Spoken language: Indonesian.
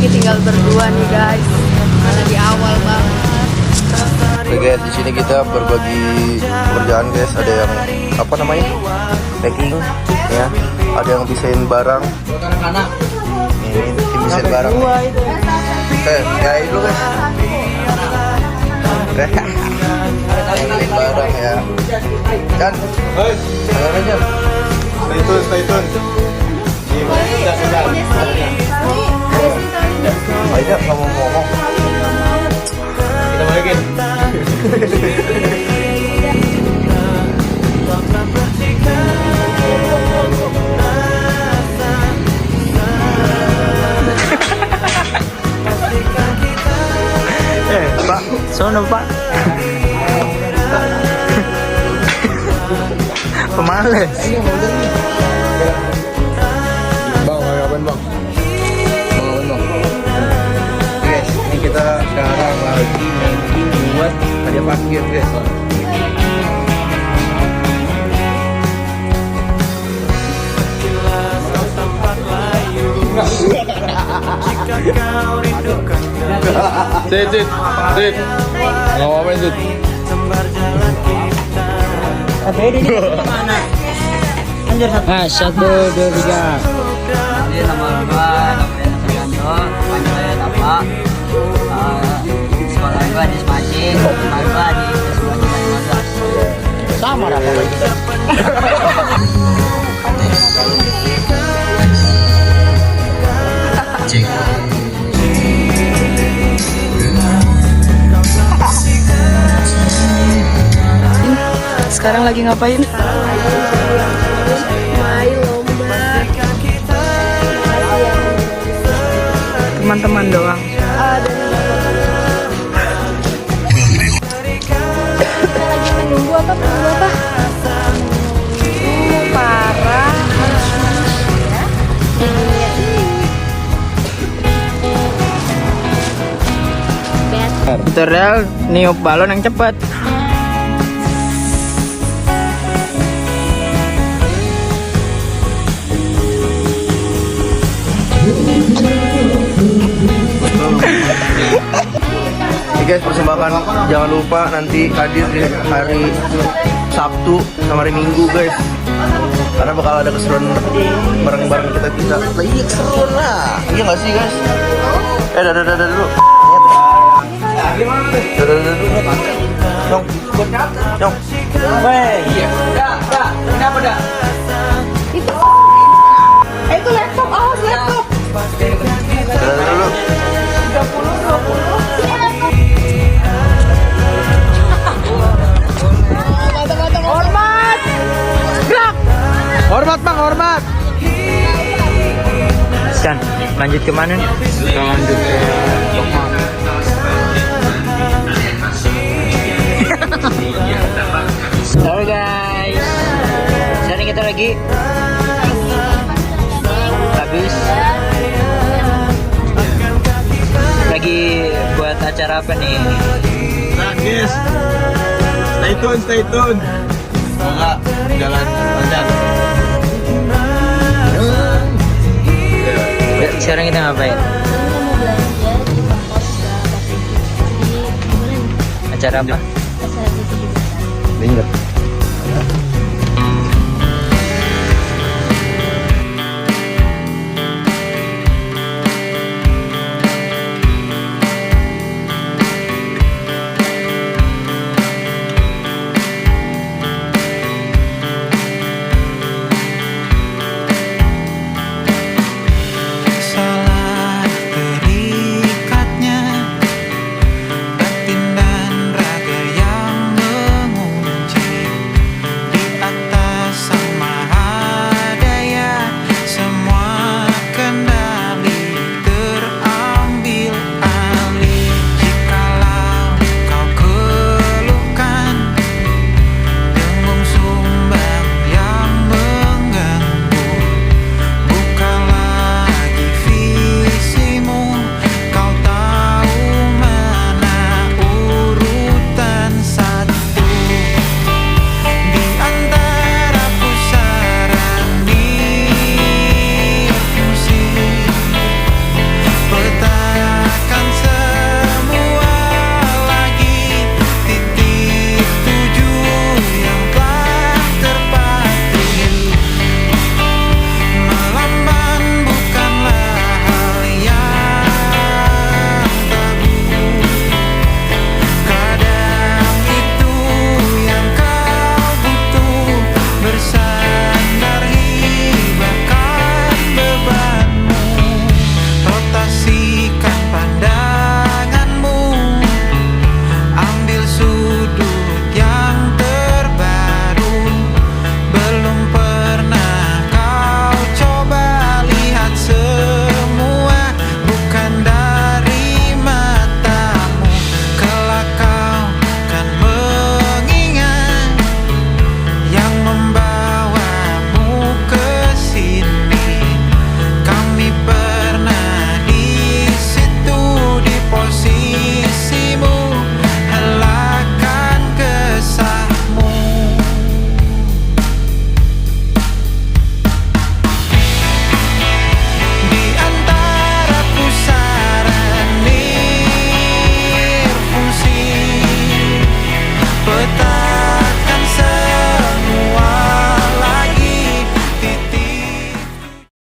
lagi tinggal berdua nih guys. Di awal banget. Oke guys, di sini kita berbagi pekerjaan guys. Ada yang apa namanya? Packing ya. Ada yang desain barang. Ini tim desain barang. Kayak itu guys. Desain barang ya. Kan? Ayo Stay tune. Ayo kamu ngomong. Kita balikin. Pak, sono Pak. Pemales. Bang, mau ngapain bang? Guys, ini kita sekarang lagi making buat hadiah parkir guys. Sit. Nggak mau main sit. Nah, 1, 2, 3. Ini nama gua, namanya Supriyanto, panggil saya Tapa. Sekolah gua di Semacing, rumah gua di Sekolah 15. Sama lah pokoknya. Cek. Sekarang lagi ngapain? Main lomba. Teman-teman doang. Lagi menunggu apa? Parah. Tutorial niup balon yang cepat. Oke guys, persembahan jangan lupa nanti hadir di hari Sabtu sama hari Minggu guys, karena bakal ada keseruan bareng-bareng kita. Iya keseruan lah, iya nggak sih guys? Dadah dulu. Dadah dulu. Nyong. Kenapa dah? Itu laptop, laptop. Dadah dulu. 20. Hormat. Gerak. Hormat Bang, hormat. San, lanjut ke mana nih? Kita lanjut ke Halo guys. Sekarang kita lagi buat acara apa nih? Nah guys, stay tune. Semoga jalan lancar. Ya, sekarang kita ngapain? Acara apa? Ingat.